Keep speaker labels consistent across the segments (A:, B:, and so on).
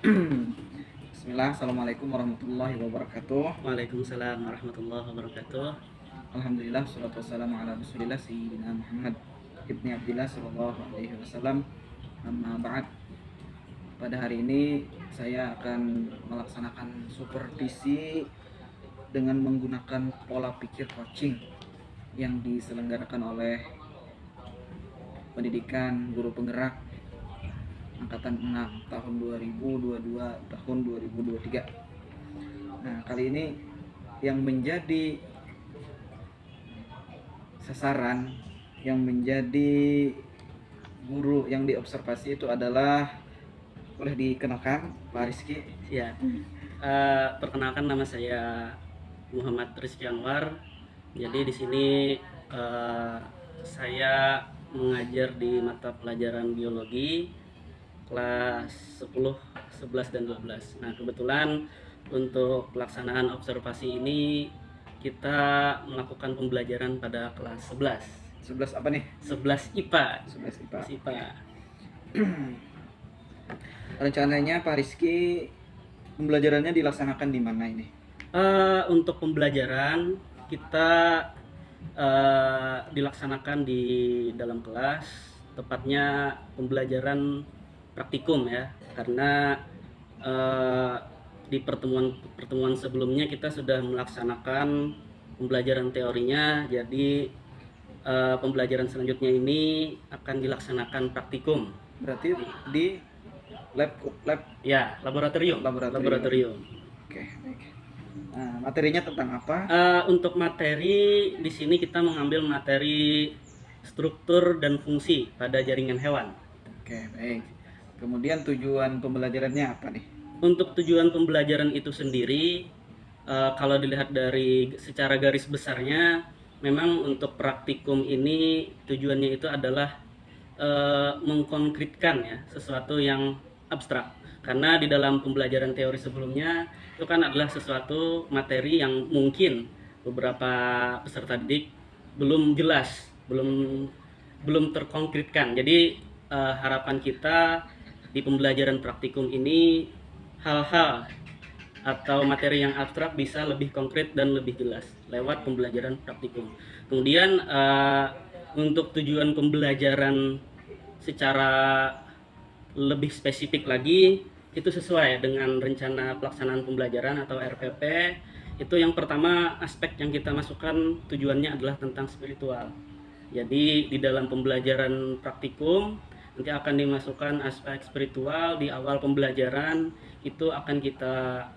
A: Bismillah, Assalamualaikum warahmatullahi wabarakatuh.
B: Waalaikumsalam warahmatullahi wabarakatuh.
A: Alhamdulillah, salatu wassalamu ala rasulillah Sayyidina Muhammad ibni Abdillah sallallahu alaihi wasallam. Amma ba'd. Pada hari ini saya akan melaksanakan supervisi dengan menggunakan pola pikir coaching yang diselenggarakan oleh Pendidikan Guru Penggerak Angkatan 6 tahun 2022 tahun 2023. Nah, kali ini yang menjadi sasaran, yang menjadi guru yang diobservasi itu adalah, boleh dikenalkan Pak Rizky?
B: Ya, perkenalkan nama saya Muhammad Rizky Anwar. Jadi di sini saya mengajar di mata pelajaran biologi kelas 10, 11 dan 12. Nah, kebetulan untuk pelaksanaan observasi ini kita melakukan pembelajaran pada kelas 11.
A: 11 apa nih?
B: 11 IPA.
A: 11 IPA.
B: 11 IPA.
A: Rencananya Pak Rizky pembelajarannya dilaksanakan di mana ini?
B: Untuk pembelajaran kita dilaksanakan di dalam kelas, tepatnya pembelajaran praktikum ya, karena di pertemuan sebelumnya kita sudah melaksanakan pembelajaran teorinya. Jadi pembelajaran selanjutnya ini akan dilaksanakan praktikum.
A: Berarti di lab
B: Ya, laboratorium.
A: Oke, baik. Nah, materinya tentang apa?
B: Untuk materi di sini kita mengambil materi struktur dan fungsi pada jaringan hewan.
A: Oke, baik. Kemudian tujuan pembelajarannya apa nih?
B: Untuk tujuan pembelajaran itu sendiri, kalau dilihat dari secara garis besarnya, memang untuk praktikum ini tujuannya itu adalah mengkonkretkan ya sesuatu yang abstrak. Karena di dalam pembelajaran teori sebelumnya itu kan adalah sesuatu materi yang mungkin beberapa peserta didik belum jelas, belum terkonkretkan. Jadi harapan kita di pembelajaran praktikum ini hal-hal atau materi yang abstrak bisa lebih konkret dan lebih jelas lewat pembelajaran praktikum. Kemudian untuk tujuan pembelajaran secara lebih spesifik lagi, itu sesuai dengan rencana pelaksanaan pembelajaran atau RPP. Itu yang pertama, aspek yang kita masukkan tujuannya adalah tentang spiritual. Jadi di dalam pembelajaran praktikum nanti akan dimasukkan aspek spiritual. Di awal pembelajaran itu akan kita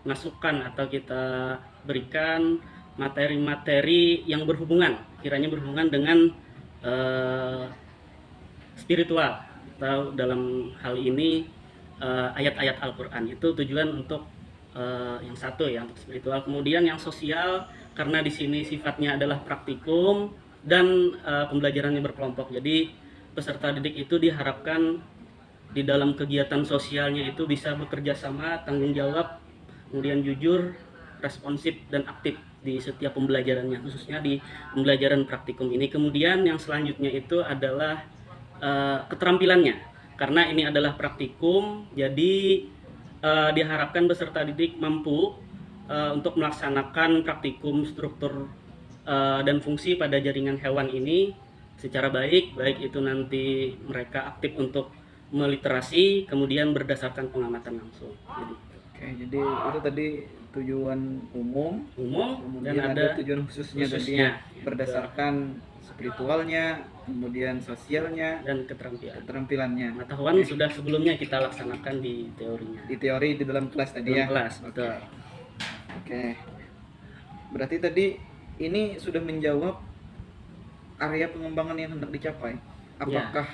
B: masukkan atau kita berikan materi-materi yang kiranya berhubungan dengan spiritual, atau dalam hal ini ayat-ayat Al-Quran. Itu tujuan untuk yang satu ya, untuk spiritual. Kemudian yang sosial, karena di sini sifatnya adalah praktikum dan pembelajarannya berkelompok. Jadi peserta didik itu diharapkan di dalam kegiatan sosialnya itu bisa bekerja sama, tanggung jawab, kemudian jujur, responsif dan aktif di setiap pembelajarannya, khususnya di pembelajaran praktikum ini. Kemudian yang selanjutnya itu adalah keterampilannya. Karena ini adalah praktikum, jadi diharapkan peserta didik mampu untuk melaksanakan praktikum struktur dan fungsi pada jaringan hewan ini secara baik itu nanti mereka aktif untuk meliterasi, kemudian berdasarkan pengamatan langsung.
A: Oke, jadi itu tadi tujuan umum,
B: dan
A: kemudian
B: ada
A: tujuan khususnya tadi ya, berdasarkan spiritualnya, kemudian sosialnya
B: dan
A: keterampilannya.
B: Pengetahuan sudah sebelumnya kita laksanakan di teorinya.
A: Di teori di dalam kelas tadi ya.
B: Kelas, betul.
A: Oke. Berarti tadi ini sudah menjawab area pengembangan yang hendak dicapai. Apakah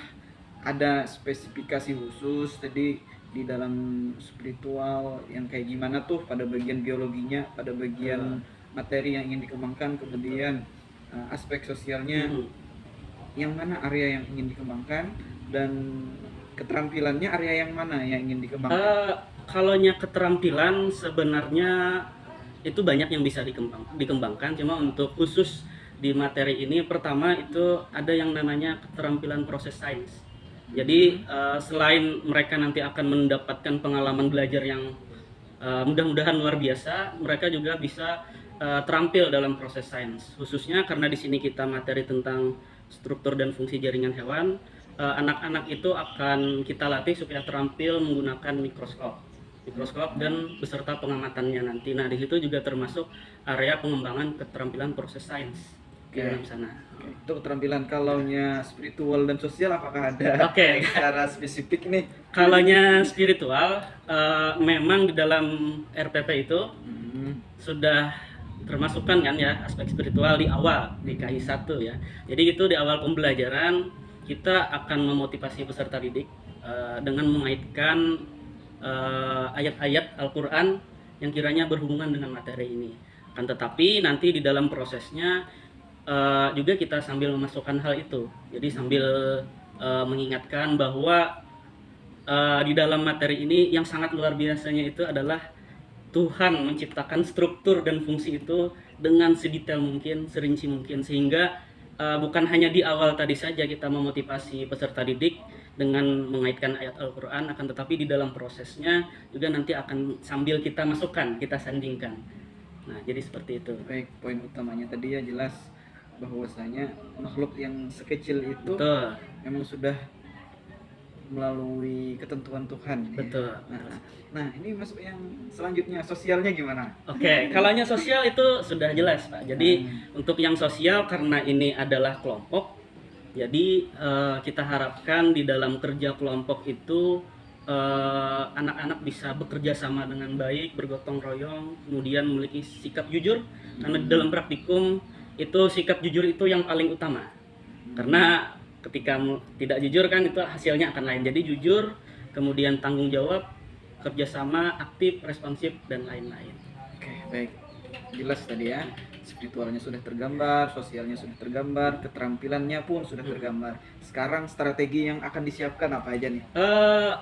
A: ada spesifikasi khusus tadi di dalam spiritual yang kayak gimana tuh pada bagian biologinya, pada bagian materi yang ingin dikembangkan, kemudian aspek sosialnya yang mana area yang ingin dikembangkan, dan keterampilannya area yang mana yang ingin dikembangkan?
B: Kalau keterampilan sebenarnya itu banyak yang bisa dikembangkan, cuma untuk khusus di materi ini pertama itu ada yang namanya keterampilan proses sains. Jadi selain mereka nanti akan mendapatkan pengalaman belajar yang mudah-mudahan luar biasa, mereka juga bisa terampil dalam proses sains. Khususnya karena di sini kita materi tentang struktur dan fungsi jaringan hewan, anak-anak itu akan kita latih supaya terampil menggunakan mikroskop dan beserta pengamatannya nanti. Nah, di situ juga termasuk area pengembangan keterampilan proses sains di dalam sana.
A: Untuk keterampilan kalaunya spiritual dan sosial apakah ada
B: Oke.
A: secara spesifik nih?
B: Kalaunya spiritual, memang di dalam RPP itu sudah termasukkan kan ya aspek spiritual di awal di KI 1 ya. Jadi itu di awal pembelajaran kita akan memotivasi peserta didik dengan mengaitkan ayat-ayat Al-Quran yang kiranya berhubungan dengan materi ini. Akan tetapi nanti di dalam prosesnya juga kita sambil memasukkan hal itu. Jadi sambil mengingatkan bahwa di dalam materi ini yang sangat luar biasanya itu adalah Tuhan menciptakan struktur dan fungsi itu dengan sedetail mungkin, serinci mungkin, sehingga bukan hanya di awal tadi saja kita memotivasi peserta didik dengan mengaitkan ayat Al-Quran, akan tetapi di dalam prosesnya juga nanti akan sambil kita masukkan, kita sandingkan. Nah, jadi seperti itu.
A: Baik, poin utamanya tadi ya jelas bahwasanya makhluk yang sekecil itu
B: Betul.
A: memang sudah melalui ketentuan Tuhan.
B: Betul.
A: Nah, ini masuk yang selanjutnya, sosialnya gimana?
B: Oke, kalaunya sosial itu sudah jelas, Pak. Jadi untuk yang sosial karena ini adalah kelompok, jadi kita harapkan di dalam kerja kelompok itu anak-anak bisa bekerja sama dengan baik, bergotong royong, kemudian memiliki sikap jujur. Karena di dalam praktikum itu sikap jujur itu yang paling utama. Karena ketika tidak jujur kan itu hasilnya akan lain. Jadi jujur, kemudian tanggung jawab, kerjasama, aktif, responsif, dan lain-lain.
A: Oke, baik. Jelas tadi ya. Spiritualnya sudah tergambar, sosialnya sudah tergambar, keterampilannya pun sudah tergambar. Sekarang strategi yang akan disiapkan apa aja nih?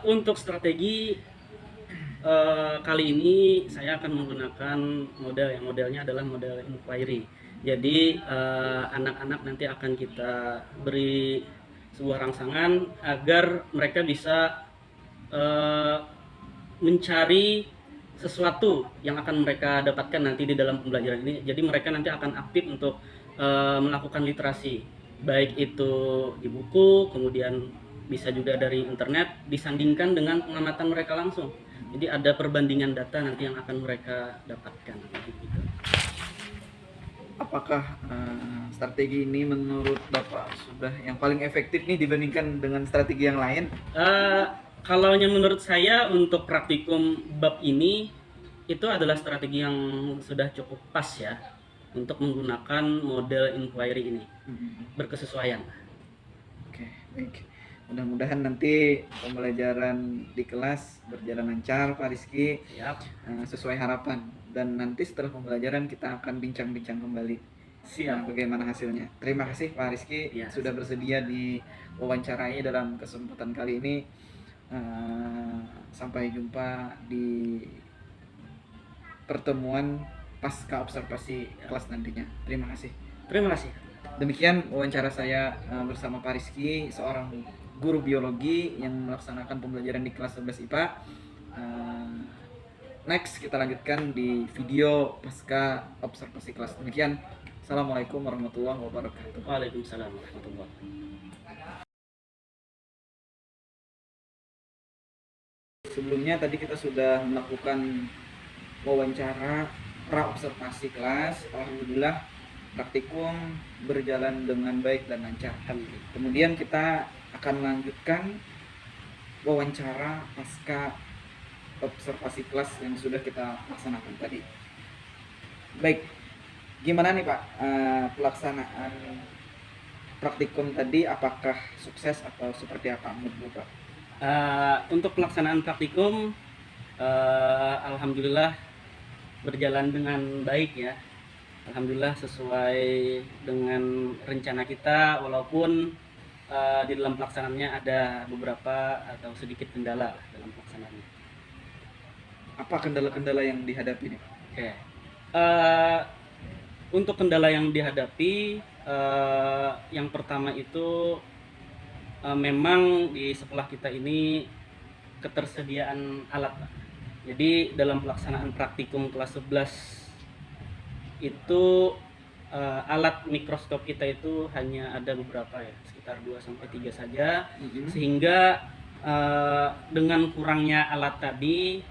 B: Untuk strategi kali ini saya akan menggunakan modelnya adalah model inquiry. Jadi anak-anak nanti akan kita beri sebuah rangsangan agar mereka bisa mencari sesuatu yang akan mereka dapatkan nanti di dalam pembelajaran ini. Jadi mereka nanti akan aktif untuk melakukan literasi, baik itu di buku, kemudian bisa juga dari internet, disandingkan dengan pengamatan mereka langsung. Jadi ada perbandingan data nanti yang akan mereka dapatkan. Gitu.
A: Apakah strategi ini menurut Bapak sudah yang paling efektif nih dibandingkan dengan strategi yang lain?
B: Kalau menurut saya untuk praktikum bab ini itu adalah strategi yang sudah cukup pas ya untuk menggunakan model inquiry ini, berkesesuaian.
A: Oke, baik. Mudah-mudahan nanti pembelajaran di kelas berjalan lancar, Pak Rizky, sesuai harapan. Dan nanti setelah pembelajaran kita akan bincang-bincang kembali.
B: Siap.
A: Bagaimana hasilnya. Terima kasih Pak Rizky sudah bersedia diwawancarai dalam kesempatan kali ini. Sampai jumpa di pertemuan pasca observasi kelas nantinya. Terima kasih.
B: Terima kasih.
A: Demikian wawancara saya bersama Pak Rizky, seorang guru biologi yang melaksanakan pembelajaran di kelas 11 IPA. Next kita lanjutkan di video pasca observasi kelas. Demikian. Assalamualaikum warahmatullahi wabarakatuh.
B: Waalaikumsalam warahmatullahi wabarakatuh.
A: Sebelumnya tadi kita sudah melakukan wawancara pra-observasi kelas. Alhamdulillah praktikum berjalan dengan baik dan lancar. Kemudian kita akan melanjutkan wawancara pasca observasi kelas yang sudah kita laksanakan tadi. Baik, gimana nih Pak pelaksanaan praktikum tadi, apakah sukses atau seperti apa menurut Pak?
B: Untuk pelaksanaan praktikum alhamdulillah berjalan dengan baik ya. Alhamdulillah sesuai dengan rencana kita, walaupun di dalam pelaksanaannya ada beberapa atau sedikit kendala dalam pelaksanaannya.
A: Apa kendala-kendala yang dihadapi nih?
B: Oke. Untuk kendala yang dihadapi, yang pertama itu memang di sekolah kita ini ketersediaan alat, Pak. Jadi dalam pelaksanaan praktikum kelas 11 itu alat mikroskop kita itu hanya ada beberapa ya, sekitar 2 sampai 3 saja. Sehingga dengan kurangnya alat tadi,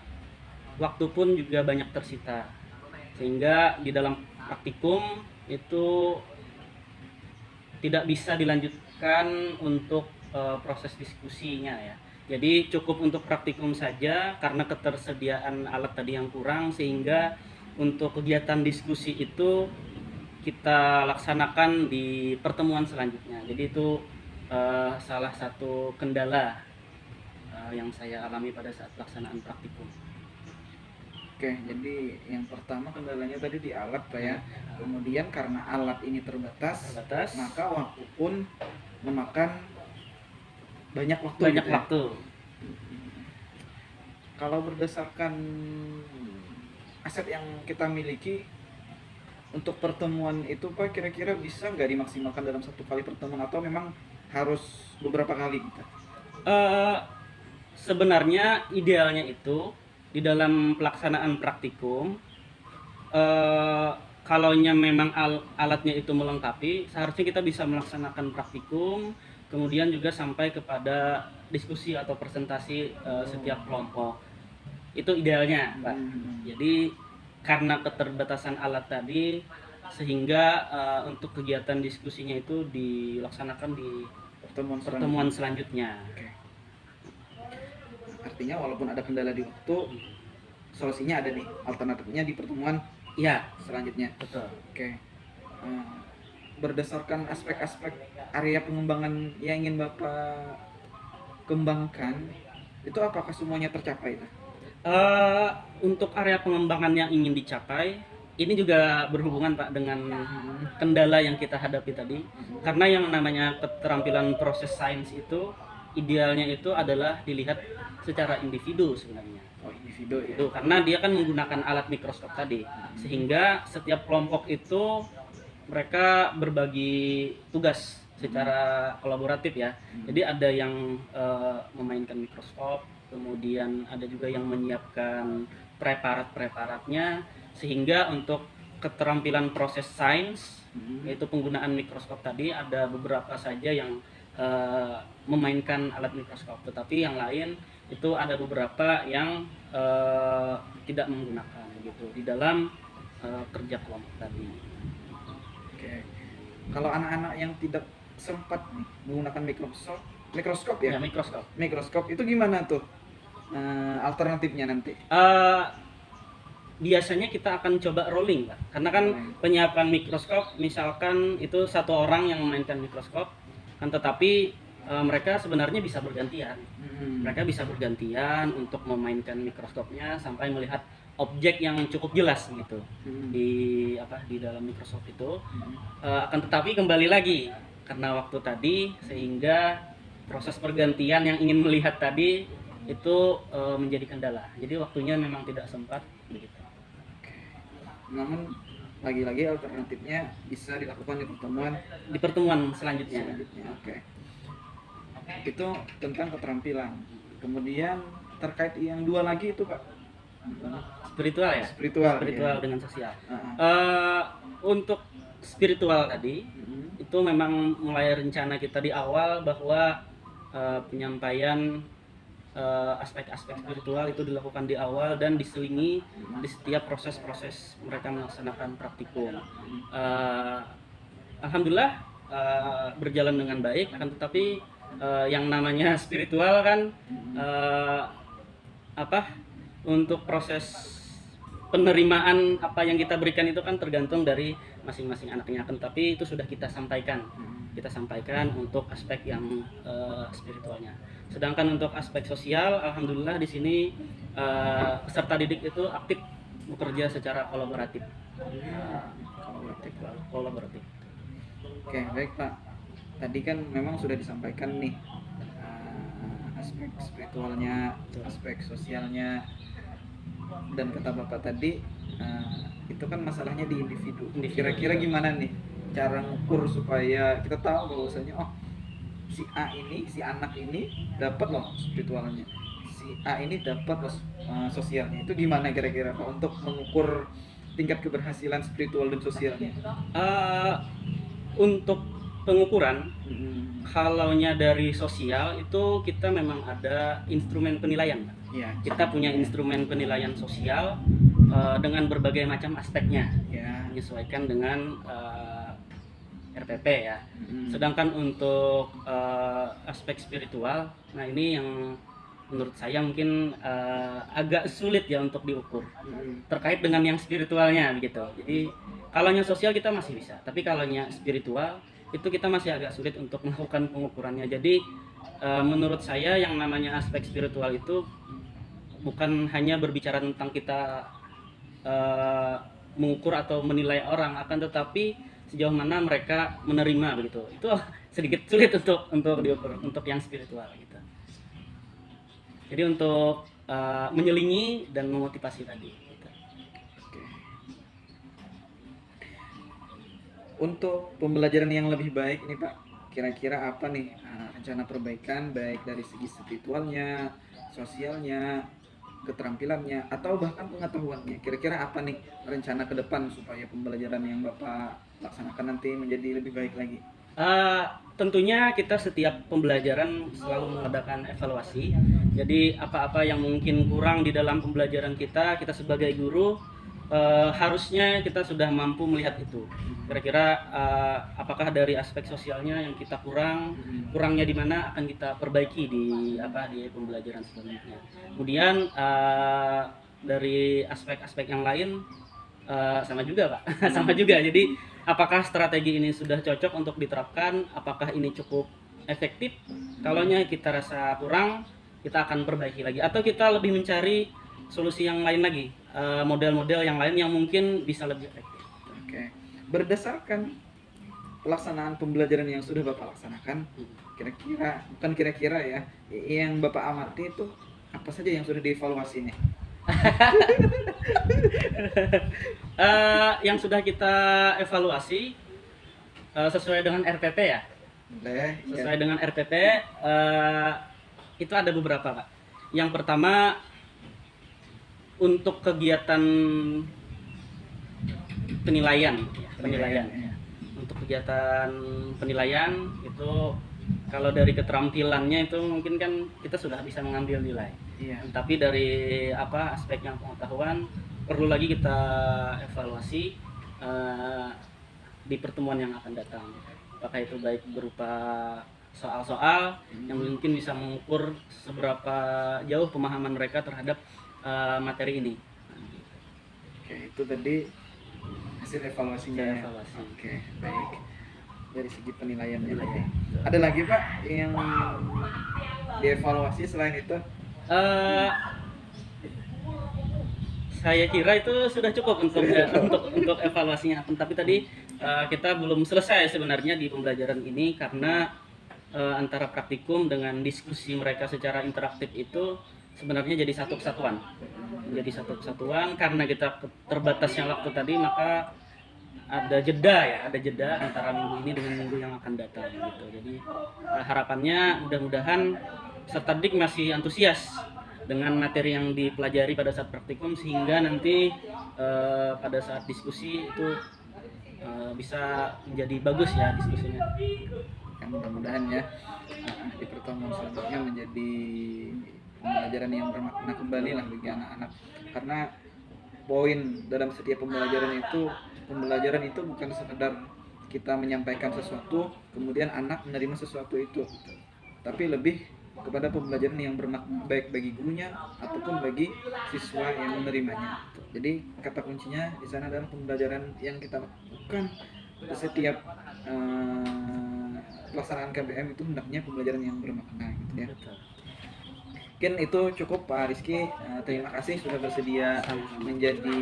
B: waktu pun juga banyak tersita. Sehingga di dalam praktikum itu tidak bisa dilanjutkan untuk proses diskusinya ya. Jadi cukup untuk praktikum saja karena ketersediaan alat tadi yang kurang, sehingga untuk kegiatan diskusi itu kita laksanakan di pertemuan selanjutnya. Jadi itu salah satu kendala yang saya alami pada saat pelaksanaan praktikum.
A: Oke, jadi yang pertama kendalanya tadi di alat Pak ya. Kemudian karena alat ini terbatas, maka waktu pun memakan banyak waktu.
B: Banyak
A: gitu ya?
B: waktu.
A: Kalau berdasarkan aset yang kita miliki untuk pertemuan itu Pak, kira-kira bisa nggak dimaksimalkan dalam satu kali pertemuan atau memang harus beberapa kali gitu?
B: Sebenarnya idealnya itu di dalam pelaksanaan praktikum, kalaunya memang alatnya itu melengkapi, seharusnya kita bisa melaksanakan praktikum, kemudian juga sampai kepada diskusi atau presentasi setiap kelompok. Itu idealnya, Pak. Jadi karena keterbatasan alat tadi, sehingga untuk kegiatan diskusinya itu dilaksanakan di pertemuan selanjutnya.
A: Oke. Artinya walaupun ada kendala di waktu, solusinya ada nih, alternatifnya di pertemuan
B: Iya,
A: selanjutnya.
B: betul.
A: Oke. Berdasarkan aspek-aspek area pengembangan yang ingin Bapak kembangkan, itu apakah semuanya tercapai?
B: Untuk area pengembangan yang ingin dicapai, ini juga berhubungan Pak dengan kendala yang kita hadapi tadi. Karena yang namanya keterampilan proses sains itu idealnya itu adalah dilihat secara individu sebenarnya.
A: Oh, individu ya.
B: Itu karena dia kan menggunakan alat mikroskop tadi, sehingga setiap kelompok itu mereka berbagi tugas secara kolaboratif ya. Jadi ada yang memainkan mikroskop, kemudian ada juga yang menyiapkan preparat-preparatnya, sehingga untuk keterampilan proses sains, yaitu penggunaan mikroskop tadi, ada beberapa saja yang memainkan alat mikroskop, tetapi yang lain itu ada beberapa yang tidak menggunakan gitu di dalam kerja kelompok tadi.
A: Oke. Kalau anak-anak yang tidak sempat menggunakan mikroskop ya?
B: Ya, mikroskop.
A: Mikroskop itu gimana tuh alternatifnya nanti?
B: Biasanya kita akan coba rolling, Pak. Karena kan penyiapan mikroskop, misalkan itu satu orang yang memainkan mikroskop, kan tetapi mereka sebenarnya bisa bergantian. Mereka bisa bergantian untuk memainkan mikroskopnya sampai melihat objek yang cukup jelas gitu di dalam mikroskop itu. Akan tetapi kembali lagi karena waktu tadi, sehingga proses pergantian yang ingin melihat tadi itu menjadi kendala. Jadi waktunya memang tidak sempat begitu.
A: Namun lagi-lagi alternatifnya bisa dilakukan
B: di pertemuan selanjutnya.
A: Oke. Itu tentang keterampilan. Kemudian terkait yang dua lagi itu Pak,
B: Spiritual ya?
A: spiritual ya.
B: Dengan sosial. Untuk spiritual tadi itu memang mulai rencana kita di awal bahwa penyampaian aspek-aspek spiritual itu dilakukan di awal dan diselingi di setiap proses-proses mereka melaksanakan praktikum. Alhamdulillah berjalan dengan baik, akan tetapi yang namanya spiritual kan untuk proses penerimaan apa yang kita berikan itu kan tergantung dari masing-masing anaknya, akan tetapi itu sudah kita sampaikan untuk aspek yang spiritualnya. Sedangkan untuk aspek sosial, alhamdulillah di sini peserta didik itu aktif bekerja secara kolaboratif. Kolaboratif.
A: Oke, baik Pak. Tadi kan memang sudah disampaikan nih aspek spiritualnya, aspek sosialnya, dan kata Bapak tadi itu kan masalahnya di individu. Kira-kira gimana nih cara ngukur supaya kita tahu bahwasanya si si A ini, si anak ini dapat loh spiritualnya, si A ini dapat loh sosialnya. Itu gimana kira-kira Pak untuk mengukur tingkat keberhasilan spiritual dan sosialnya?
B: Eh, untuk pengukuran,
A: Hmm.
B: kalaunya dari sosial itu kita memang ada instrumen penilaian, Pak.
A: Ya.
B: Kita punya instrumen penilaian sosial dengan berbagai macam aspeknya,
A: Ya.
B: menyesuaikan dengan RPP ya.
A: Hmm.
B: Sedangkan untuk aspek spiritual, nah ini yang menurut saya mungkin agak sulit ya untuk diukur
A: Hmm.
B: terkait dengan yang spiritualnya begitu. Jadi kalaunya sosial kita masih bisa, tapi kalaunya spiritual itu kita masih agak sulit untuk melakukan pengukurannya. Jadi menurut saya yang namanya aspek spiritual itu bukan hanya berbicara tentang kita mengukur atau menilai orang, akan tetapi sejauh mana mereka menerima begitu. Itu sedikit sulit untuk diukur untuk yang spiritual gitu. Jadi untuk menyelingi dan memotivasi tadi gitu.
A: Oke. Untuk pembelajaran yang lebih baik nih Pak, kira-kira apa nih rencana perbaikan baik dari segi spiritualnya, sosialnya, keterampilannya, atau bahkan pengetahuannya? Kira-kira apa nih rencana ke depan supaya pembelajaran yang Bapak laksanakan nanti menjadi lebih baik lagi?
B: Tentunya kita setiap pembelajaran selalu mengadakan evaluasi. Jadi apa-apa yang mungkin kurang di dalam pembelajaran kita sebagai guru harusnya kita sudah mampu melihat itu. Kira-kira apakah dari aspek sosialnya yang kita kurangnya di mana akan kita perbaiki di pembelajaran selanjutnya. Kemudian dari aspek-aspek yang lain sama juga Pak, sama juga. Jadi apakah strategi ini sudah cocok untuk diterapkan, apakah ini cukup efektif? Kalaunya kita rasa kurang, kita akan perbaiki lagi, atau kita lebih mencari solusi yang lain lagi, model-model yang lain yang mungkin bisa lebih efektif.
A: Oke. Berdasarkan pelaksanaan pembelajaran yang sudah Bapak laksanakan, kira-kira ya, yang Bapak amati itu apa saja yang sudah dievaluasi nih?
B: Yang sudah kita evaluasi sesuai dengan RPP ya. Sesuai dengan RPP itu ada beberapa Pak. Yang pertama untuk kegiatan penilaian. Untuk kegiatan penilaian itu kalau dari keterampilannya itu mungkin kan kita sudah bisa mengambil nilai.
A: Iya.
B: Tapi dari aspek yang pengetahuan perlu lagi kita evaluasi di pertemuan yang akan datang. Apakah itu baik berupa soal-soal yang mungkin bisa mengukur seberapa jauh pemahaman mereka terhadap materi ini.
A: Oke, itu tadi hasil evaluasinya.
B: Evaluasi.
A: Oke, baik. Dari segi penilaiannya tadi. Ada lagi Pak yang dievaluasi selain itu?
B: Saya kira itu sudah cukup untuk evaluasinya. Tapi tadi kita belum selesai sebenarnya di pembelajaran ini karena antara praktikum dengan diskusi mereka secara interaktif itu sebenarnya jadi satu kesatuan. Karena kita terbatasnya waktu tadi, maka ada jeda antara minggu ini dengan minggu yang akan datang gitu. Jadi harapannya mudah-mudahan peserta didik masih antusias dengan materi yang dipelajari pada saat praktikum, sehingga nanti pada saat diskusi itu bisa menjadi bagus ya diskusinya.
A: Ya, mudah-mudahan ya di pertemuan selanjutnya menjadi pembelajaran yang bermakna kembali lah bagi anak-anak, karena poin dalam setiap pembelajaran itu bukan sekedar kita menyampaikan sesuatu kemudian anak menerima sesuatu itu, tapi lebih kepada pembelajaran yang bermakna baik bagi gurunya ataupun bagi siswa yang menerimanya. Jadi kata kuncinya di sana adalah pembelajaran yang kita lakukan di setiap pelaksanaan KBM itu hendaknya pembelajaran yang bermakna gitu ya. Mungkin itu cukup Pak Rizky. Terima kasih sudah bersedia menjadi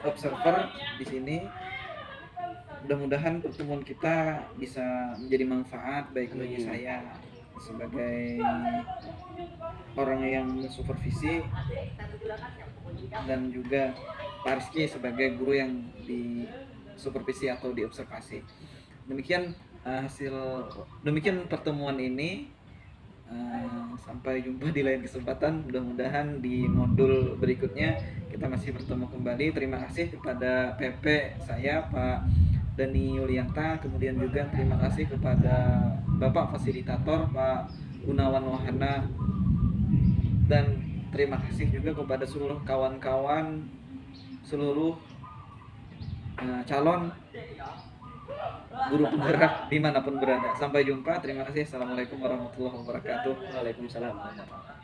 A: observer di sini. Mudah-mudahan pertemuan kita bisa menjadi manfaat baik bagi saya sebagai orang yang mensupervisi dan juga Pak Rizky sebagai guru yang disupervisi atau diobservasi. Demikian hasil demikian pertemuan ini. Sampai jumpa di lain kesempatan. Mudah-mudahan di modul berikutnya kita masih bertemu kembali. Terima kasih kepada PP saya Pak Dani Yulianta, kemudian juga terima kasih kepada Bapak Fasilitator Pak Gunawan Wahana, dan terima kasih juga kepada seluruh kawan-kawan, seluruh calon guru penggerak dimanapun berada. Sampai jumpa, terima kasih. Assalamualaikum warahmatullahi wabarakatuh.
B: Waalaikumsalam.